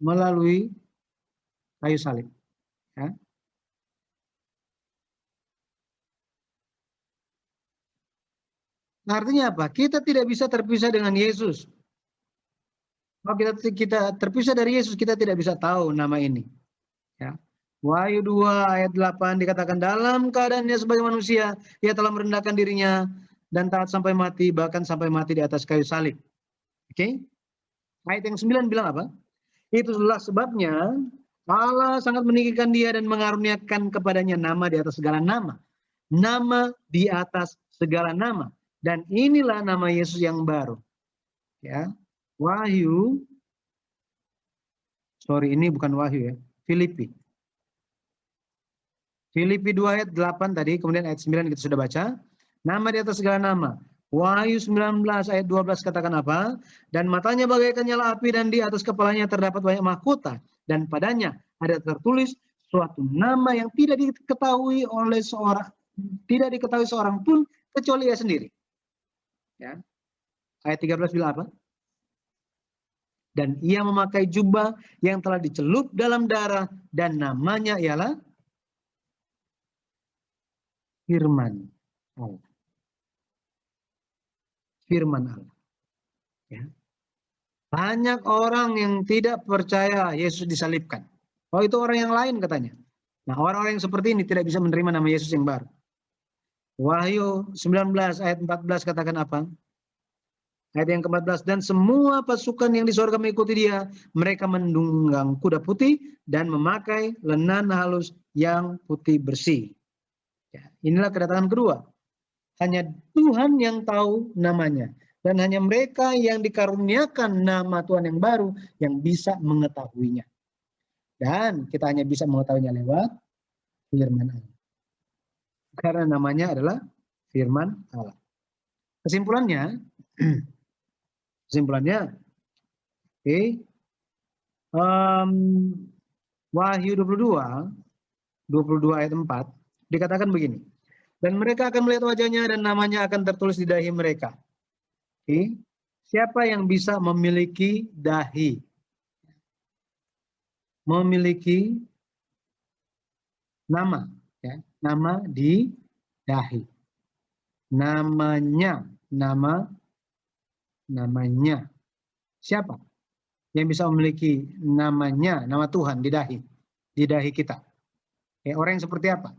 Melalui kayu salib. Ya. Artinya apa? Kita tidak bisa terpisah dengan Yesus. Kalau kita terpisah dari Yesus, kita tidak bisa tahu nama ini. Ya. Wahyu 2 ayat 8 dikatakan dalam keadaannya sebagai manusia, ia telah merendahkan dirinya dan taat sampai mati, bahkan sampai mati di atas kayu salib. Oke? Ayat yang 9 bilang apa? Itulah sebabnya Allah sangat meninggikan dia dan mengaruniakan kepadanya nama di atas segala nama. Nama di atas segala nama. Dan inilah nama Yesus yang baru. Ya. Ini bukan Wahyu ya. Filipi 2 ayat 8 tadi, kemudian ayat 9 kita sudah baca. Nama di atas segala nama. Wahyu 19 ayat 12 katakan apa? Dan matanya bagaikan nyala api dan di atas kepalanya terdapat banyak mahkota. Dan padanya ada tertulis suatu nama yang tidak diketahui seorang pun kecuali ia sendiri. Ya. Ayat 13 bilang apa? Dan ia memakai jubah yang telah dicelup dalam darah dan namanya ialah Firman Allah. Firman Allah. Ya. Banyak orang yang tidak percaya Yesus disalibkan. Oh, itu orang yang lain katanya. Nah, orang-orang yang seperti ini tidak bisa menerima nama Yesus yang baru. Wahyu 19 ayat 14 katakan apa? Ayat yang ke-14, dan semua pasukan yang di sorga mengikuti dia, mereka menunggang kuda putih dan memakai lenan halus yang putih bersih. Ya, inilah kedatangan kedua. Hanya Tuhan yang tahu namanya. Dan hanya mereka yang dikaruniakan nama Tuhan yang baru yang bisa mengetahuinya. Dan kita hanya bisa mengetahuinya lewat firman Allah. Karena namanya adalah firman Allah. Kesimpulannya, Wahyu 22 ayat 4 dikatakan begini. Dan mereka akan melihat wajahnya dan namanya akan tertulis di dahi mereka. Siapa yang bisa memiliki dahi? Memiliki nama, ya, nama di dahi. Namanya. Siapa yang bisa memiliki namanya, nama Tuhan di dahi kita? Orang yang seperti apa?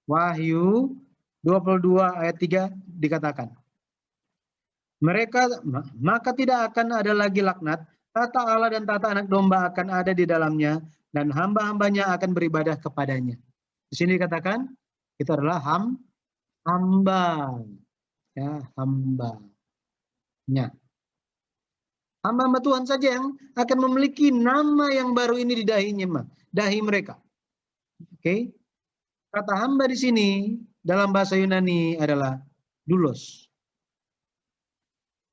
Wahyu 22 ayat 3 dikatakan. Maka tidak akan ada lagi laknat, tata Allah dan tata anak domba akan ada di dalamnya, dan hamba-hambanya akan beribadah kepadanya. Di sini dikatakan, itu adalah hamba. Ya, hambanya. Hamba-hamba Tuhan saja yang akan memiliki nama yang baru ini di dahi mereka. Oke. Kata hamba di sini dalam bahasa Yunani adalah doulos.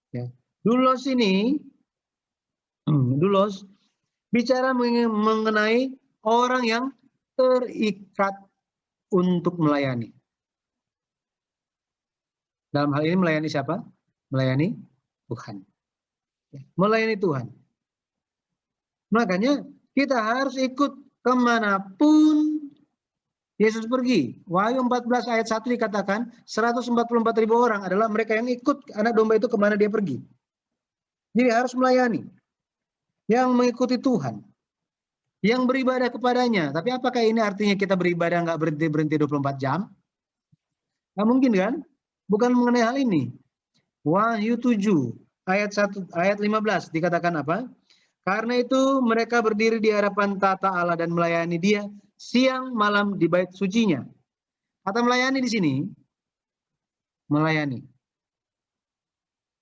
Ya. Doulos ini, bicara mengenai orang yang terikat untuk melayani. Dalam hal ini melayani siapa? Melayani Tuhan. Melayani Tuhan. Makanya kita harus ikut kemanapun Yesus pergi. Wahyu 14 ayat 1 dikatakan 144.000 orang adalah mereka yang ikut anak domba itu kemana dia pergi. Jadi harus melayani. Yang mengikuti Tuhan. Yang beribadah kepadanya. Tapi apakah ini artinya kita beribadah nggak berhenti 24 jam? Nggak mungkin kan? Bukan mengenai hal ini. Wahyu 7 ayat 15 dikatakan apa? Karena itu mereka berdiri di hadapan tata Allah dan melayani dia siang malam di bait sucinya. Kata melayani di sini, melayani.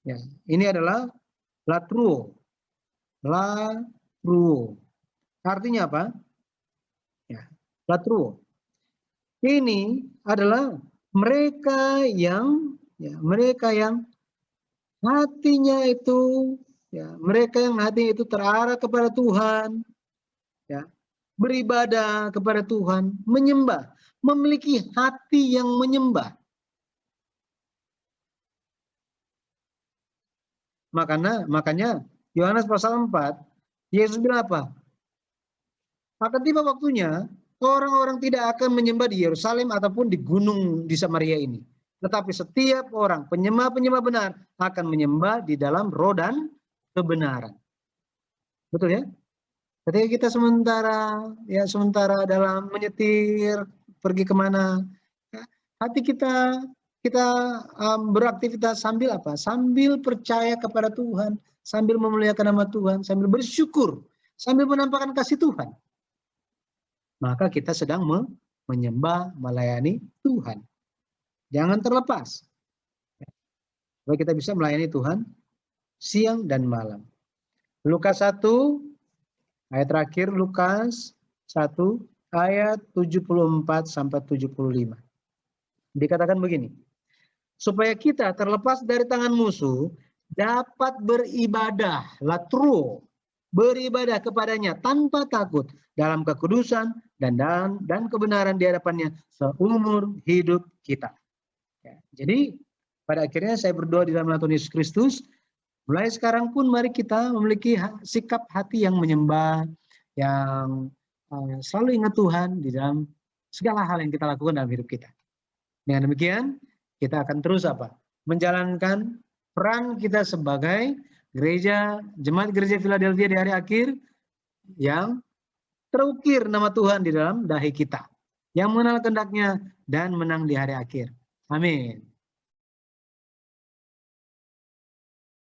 Ya, ini adalah latruo. Latruo. Artinya apa? Ya, latruo. Ini adalah mereka yang hatinya itu, ya, mereka yang hatinya itu terarah kepada Tuhan, ya, beribadah kepada Tuhan, menyembah, memiliki hati yang menyembah. Makanya Yohanes pasal 4, Yesus bilang apa? Akan tiba waktunya orang-orang tidak akan menyembah di Yerusalem ataupun di gunung di Samaria ini. Tetapi setiap orang, penyembah-penyembah benar, akan menyembah di dalam roh dan kebenaran. Betul ya? Ketika kita sementara dalam menyetir, pergi kemana, hati kita beraktivitas sambil apa? Sambil percaya kepada Tuhan, sambil memuliakan nama Tuhan, sambil bersyukur, sambil menampakkan kasih Tuhan. Maka kita sedang menyembah, melayani Tuhan. Jangan terlepas. Supaya kita bisa melayani Tuhan siang dan malam. Lukas 1, ayat terakhir, Lukas 1, ayat 74 sampai 75. Dikatakan begini. Supaya kita terlepas dari tangan musuh, dapat beribadah, latruo, beribadah kepadanya tanpa takut dalam kekudusan dan kebenaran di hadapannya seumur hidup kita. Ya, jadi pada akhirnya saya berdoa di dalam nama Tuhan Yesus Kristus, mulai sekarang pun mari kita memiliki sikap hati yang menyembah, yang selalu ingat Tuhan di dalam segala hal yang kita lakukan dalam hidup kita. Dengan demikian, kita akan terus menjalankan peran kita sebagai jemaat gereja Philadelphia di hari akhir yang terukir nama Tuhan di dalam dahi kita, yang mengenal kehendaknya dan menang di hari akhir. Amin.